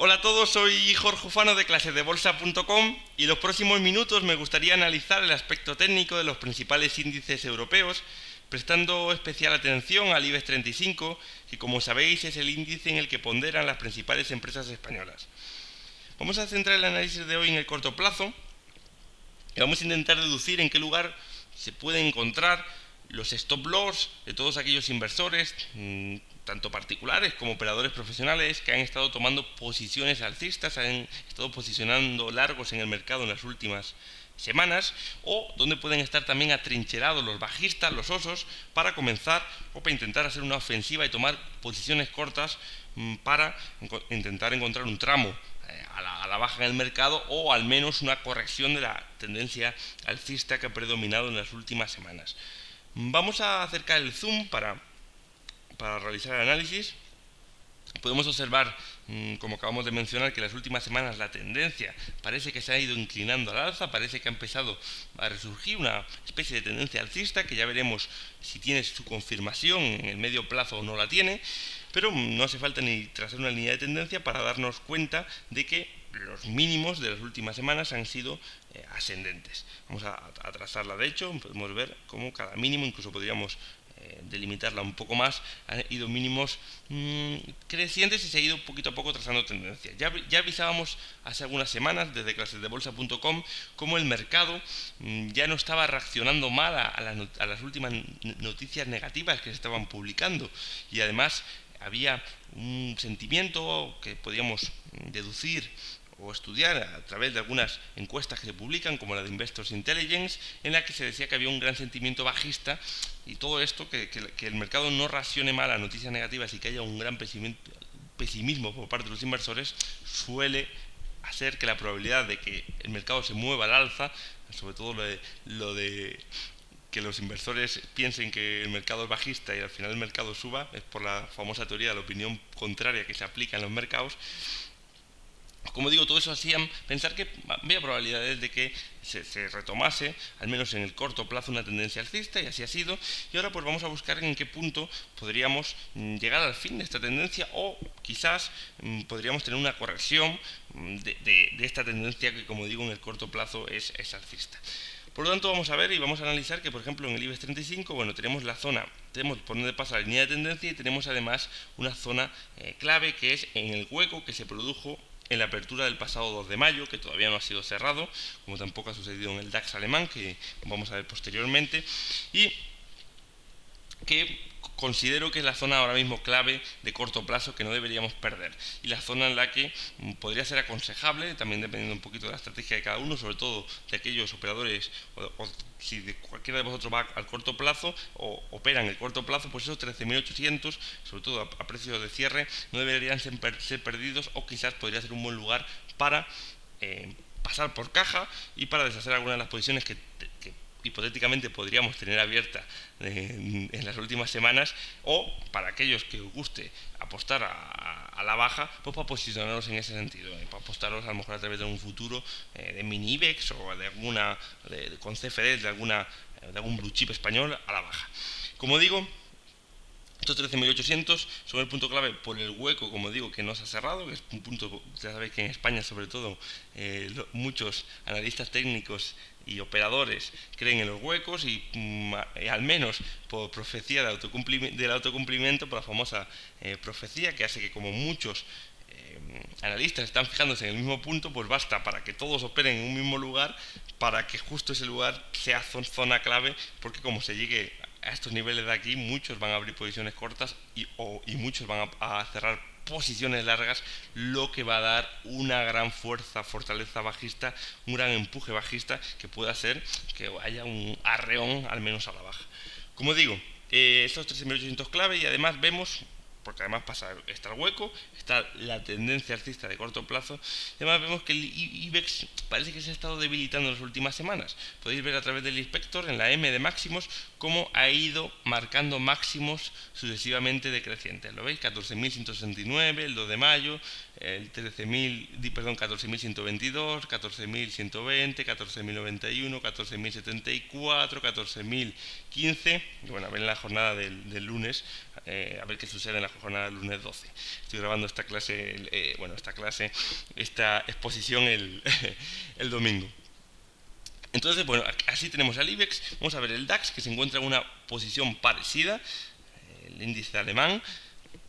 Hola a todos, soy Jorge Ufano de clasedebolsa.com y en los próximos minutos me gustaría analizar el aspecto técnico de los principales índices europeos, prestando especial atención al IBEX 35, que como sabéis es el índice en el que ponderan las principales empresas españolas. Vamos a centrar el análisis de hoy en el corto plazo y vamos a intentar deducir en qué lugar se pueden encontrar los stop loss de todos aquellos inversores, tanto particulares como operadores profesionales, que han estado tomando posiciones alcistas, han estado posicionando largos en el mercado en las últimas semanas, o donde pueden estar también atrincherados los bajistas, los osos, para comenzar o para intentar hacer una ofensiva y tomar posiciones cortas para intentar encontrar un tramo a la baja en el mercado, o al menos una corrección de la tendencia alcista que ha predominado en las últimas semanas. Vamos a acercar el zoom para realizar el análisis. Podemos observar, como acabamos de mencionar, que en las últimas semanas la tendencia parece que se ha ido inclinando al alza, parece que ha empezado a resurgir una especie de tendencia alcista, que ya veremos si tiene su confirmación en el medio plazo o no la tiene, pero no hace falta ni trazar una línea de tendencia para darnos cuenta de que los mínimos de las últimas semanas han sido ascendentes. Vamos a trazarla, de hecho, podemos ver cómo cada mínimo, incluso podríamos delimitarla un poco más, han ido mínimos crecientes y se ha ido poquito a poco trazando tendencia. Ya avisábamos hace algunas semanas desde clasedebolsa.com cómo el mercado ya no estaba reaccionando mal a las últimas noticias negativas que se estaban publicando, y además había un sentimiento que podíamos deducir o estudiar a través de algunas encuestas que se publican, como la de Investors Intelligence, en la que se decía que había un gran sentimiento bajista, y todo esto, que el mercado no reaccione mal a noticias negativas y que haya un gran pesimismo por parte de los inversores, suele hacer que la probabilidad de que el mercado se mueva al alza, sobre todo lo de que los inversores piensen que el mercado es bajista y al final el mercado suba, es por la famosa teoría de la opinión contraria que se aplica en los mercados. Como digo, todo eso hacía pensar que había probabilidades de que se retomase, al menos en el corto plazo, una tendencia alcista, y así ha sido. Y ahora pues vamos a buscar en qué punto podríamos llegar al fin de esta tendencia, o quizás podríamos tener una corrección de esta tendencia que, como digo, en el corto plazo es alcista. Por lo tanto, vamos a ver y vamos a analizar que, por ejemplo, en el IBEX 35, bueno, tenemos la zona, tenemos por donde pasa la línea de tendencia, y tenemos además una zona clave, que es en el hueco que se produjo en la apertura del pasado 2 de mayo, que todavía no ha sido cerrado, como tampoco ha sucedido en el DAX alemán, que vamos a ver posteriormente, y que considero que es la zona ahora mismo clave de corto plazo que no deberíamos perder, y la zona en la que podría ser aconsejable, también dependiendo un poquito de la estrategia de cada uno, sobre todo de aquellos operadores, o si de cualquiera de vosotros va al corto plazo o opera en el corto plazo, pues esos 13.800, sobre todo a precios de cierre, no deberían ser perdidos, o quizás podría ser un buen lugar para pasar por caja y para deshacer algunas de las posiciones que hipotéticamente podríamos tener abierta en las últimas semanas, o para aquellos que os guste apostar a la baja, pues para posicionaros en ese sentido, para apostaros a lo mejor a través de un futuro de mini IBEX, o de alguna con CFDs de algún blue chip español a la baja. Como digo, estos 13.800 son el punto clave por el hueco, como digo, que no se ha cerrado, que es un punto, ya sabéis que en España sobre todo muchos analistas técnicos y operadores creen en los huecos, y al menos por profecía del autocumplimiento, por la famosa profecía, que hace que, como muchos analistas están fijándose en el mismo punto, pues basta para que todos operen en un mismo lugar, para que justo ese lugar sea zona clave, porque como se llegue a estos niveles de aquí, muchos van a abrir posiciones cortas y muchos van a cerrar posiciones largas, lo que va a dar una gran fortaleza bajista, un gran empuje bajista, que pueda hacer que haya un arreón al menos a la baja. Como digo, estos 13.800 clave, y además vemos, porque además está el hueco, está la tendencia alcista de corto plazo, y además vemos que el IBEX parece que se ha estado debilitando en las últimas semanas. Podéis ver a través del inspector en la M de máximos cómo ha ido marcando máximos sucesivamente decrecientes. ¿Lo veis? 14.169 el 2 de mayo, el 14.122, 14.120, 14.091, 14.074, 14.015. Y bueno, a ver en la jornada del lunes, a ver qué sucede en la jornada del lunes 12. Estoy grabando esta exposición el domingo. Entonces, bueno, así tenemos al IBEX. Vamos a ver el DAX, que se encuentra en una posición parecida, el índice alemán.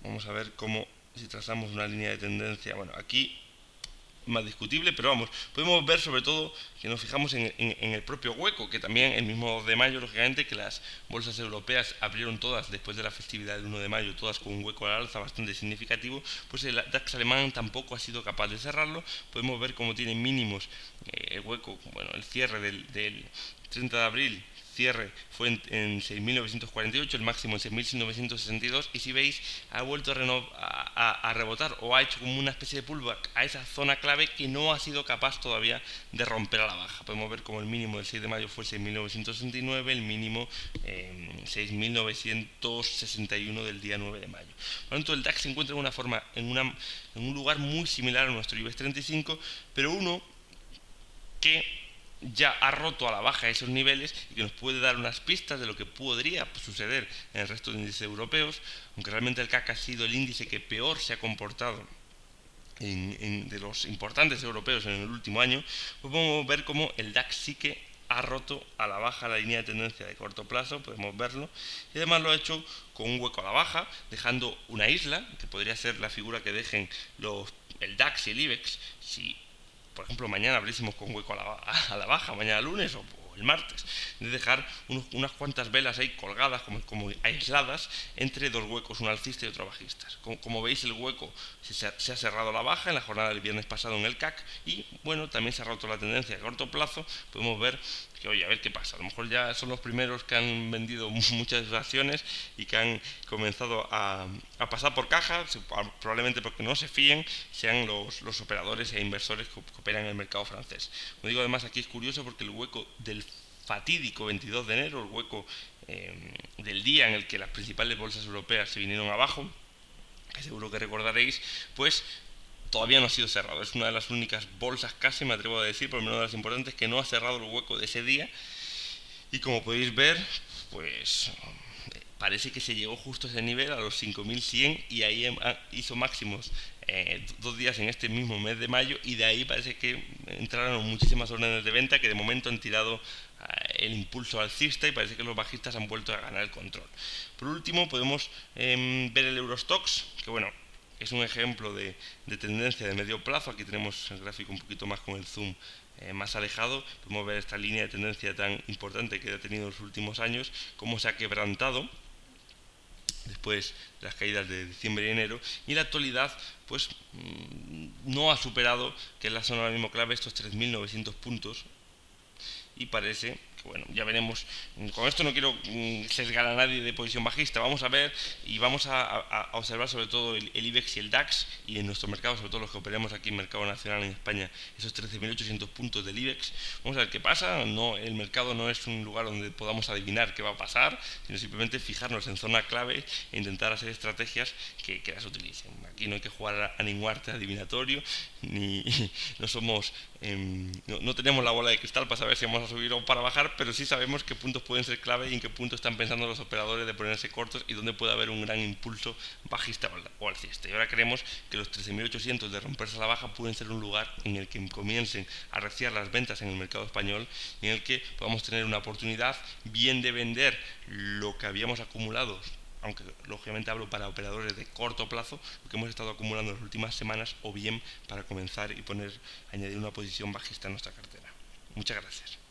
Vamos a ver cómo, si trazamos una línea de tendencia, bueno, aquí más discutible, pero vamos, podemos ver sobre todo que nos fijamos en el propio hueco, que también el mismo 2 de mayo, lógicamente, que las bolsas europeas abrieron todas después de la festividad del 1 de mayo, todas con un hueco al alza bastante significativo, pues el DAX alemán tampoco ha sido capaz de cerrarlo. Podemos ver cómo tiene mínimos el hueco, bueno, el cierre del 30 de abril, cierre fue en 6.948, el máximo en 6.962, y si veis ha vuelto a rebotar, o ha hecho como una especie de pullback a esa zona clave que no ha sido capaz todavía de romper a la baja. Podemos ver como el mínimo del 6 de mayo fue 6.969, el mínimo 6.961 del día 9 de mayo. Por lo tanto, el DAX se encuentra en un lugar muy similar a nuestro IBEX 35, pero uno que ya ha roto a la baja esos niveles y que nos puede dar unas pistas de lo que podría suceder en el resto de índices europeos, aunque realmente el CAC ha sido el índice que peor se ha comportado de los importantes europeos en el último año. Pues podemos ver cómo el DAX sí que ha roto a la baja la línea de tendencia de corto plazo, podemos verlo, y además lo ha hecho con un hueco a la baja, dejando una isla, que podría ser la figura que dejen el DAX y el IBEX, si por ejemplo mañana abriésemos con hueco a la baja, mañana lunes o el martes, de dejar unas cuantas velas ahí colgadas como aisladas entre dos huecos, un alcista y otro bajista. Como veis, el hueco se ha cerrado a la baja en la jornada del viernes pasado en el CAC, y bueno, también se ha roto la tendencia a corto plazo. Podemos ver que, oye, a ver qué pasa, a lo mejor ya son los primeros que han vendido muchas acciones y que han comenzado a pasar por caja, probablemente porque no se fíen, sean los operadores e inversores que operan en el mercado francés. Como digo, además aquí es curioso porque el hueco del fatídico 22 de enero, el hueco del día en el que las principales bolsas europeas se vinieron abajo, que seguro que recordaréis, pues todavía no ha sido cerrado. Es una de las únicas bolsas, casi me atrevo a decir, por lo menos de las importantes, que no ha cerrado el hueco de ese día. Y como podéis ver, pues parece que se llegó justo a ese nivel, a los 5.100, y ahí hizo máximos 2 días en este mismo mes de mayo, y de ahí parece que entraron muchísimas órdenes de venta que de momento han tirado el impulso alcista, y parece que los bajistas han vuelto a ganar el control. Por último, podemos ver el Eurostoxx, que bueno, es un ejemplo de tendencia de medio plazo. Aquí tenemos el gráfico un poquito más con el zoom más alejado. Podemos ver esta línea de tendencia tan importante que ha tenido en los últimos años, cómo se ha quebrantado después de las caídas de diciembre y enero, y en la actualidad pues no ha superado, que es la zona ahora mismo clave, estos 3.900 puntos, y parece que, bueno, ya veremos. Con esto no quiero sesgar a nadie de posición bajista. Vamos a ver y vamos a observar sobre todo el IBEX y el DAX, y en nuestro mercado, sobre todo los que operamos aquí en mercado nacional en España, esos 13.800 puntos del IBEX. Vamos a ver qué pasa. El mercado no es un lugar donde podamos adivinar qué va a pasar, sino simplemente fijarnos en zona clave e intentar hacer estrategias que las utilicen. Aquí no hay que jugar a ningún arte adivinatorio, ni no somos no tenemos la bola de cristal para saber si vamos a subir o para bajar, pero sí sabemos qué puntos pueden ser clave y en qué puntos están pensando los operadores de ponerse cortos, y dónde puede haber un gran impulso bajista o alcista. Y ahora creemos que los 13.800 de romperse a la baja pueden ser un lugar en el que comiencen a reciar las ventas en el mercado español, y en el que podamos tener una oportunidad bien de vender lo que habíamos acumulado, aunque lógicamente hablo para operadores de corto plazo, lo que hemos estado acumulando en las últimas semanas, o bien para comenzar y añadir una posición bajista en nuestra cartera. Muchas gracias.